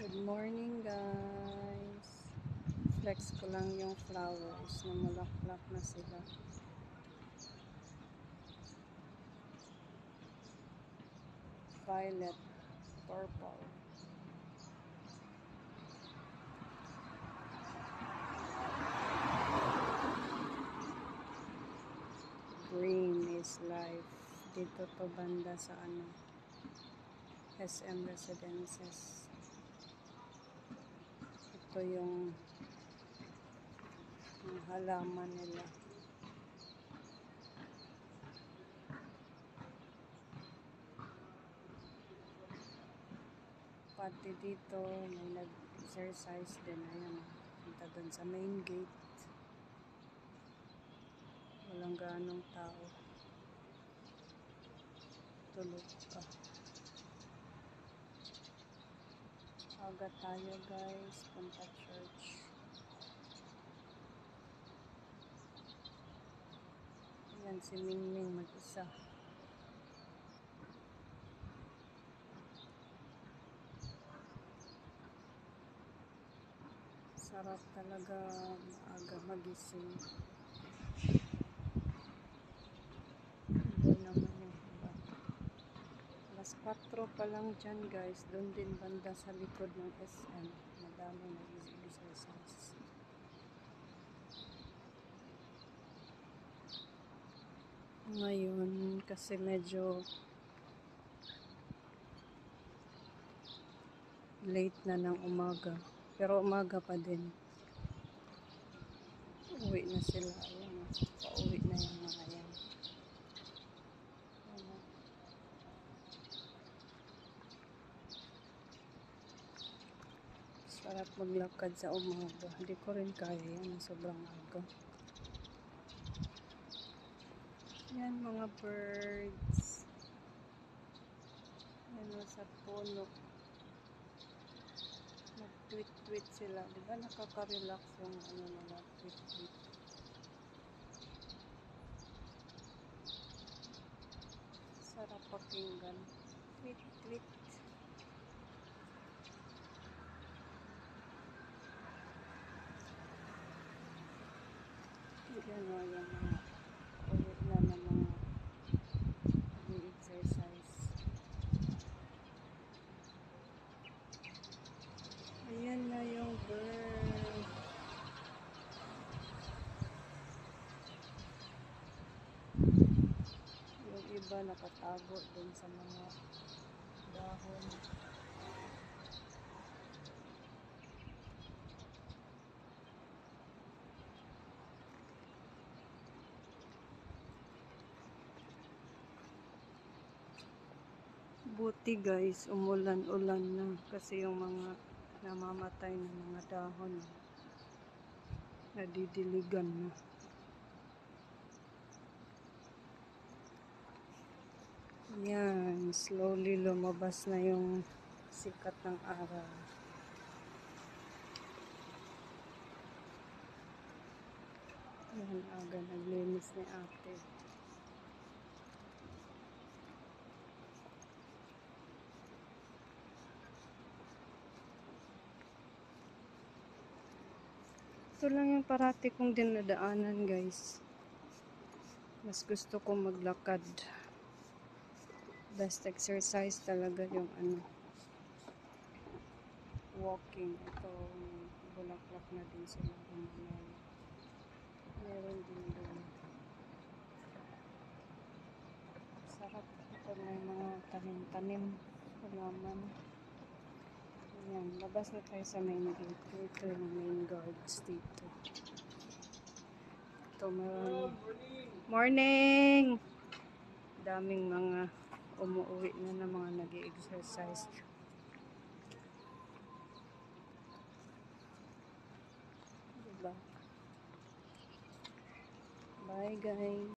Good morning guys. Flex ko lang yung flowers na mulaklak na sila. Violet, purple. Green is life. Dito to banda sa SM Residences. Ito yung halaman nila. Pati dito may nag-exercise din. Ayan, punta dun sa main gate. Walang ganong tao. Tulog ka. Aga tayo guys, punta church. Ayan si Mingming mag-isa. Sarap talaga maaga magising. Iba naman yung iba. Alas 4 pa lang dyan guys. Doon din banda sa likod ng SM. Madami nag-exercise. Ngayon kasi medyo late na ng umaga. Pero umaga pa din. Uwi na sila. Ayan. Pauwi na yung mga yan. Sarap maglakad sa umaga. Hindi ko rin kaya yan. Sobrang aga. Yan mga birds. Yan sa puno. Nag-tweet-tweet sila. Diba nakaka-relax yung nila, tweet-tweet. Sarap pakinggan. Tweet-tweet. Yan o, yung mga ulit na ng mga exercise. Ayan na yung bird. Yung iba nakatago dun sa mga dahon. Buti guys, umulan-ulan na kasi yung mga namamatay na mga dahon nadidiligan na. Yan, slowly lumabas na yung sikat ng araw. Yan, aga naglinis ni ate. Ito lang yung parati kong dinadaanan guys. Mas gusto kong maglakad. Best exercise talaga yung walking. Ito, bulaklak na din sila. Meron din doon. Sarap. Ito may mga tanim-tanim. Halaman. Ayan, labas na tayo sa main gate. Ito yung main guards dito. Ito meron. Morning! Daming mga umuwi na ng mga nag-i-exercise. Diba? Bye guys!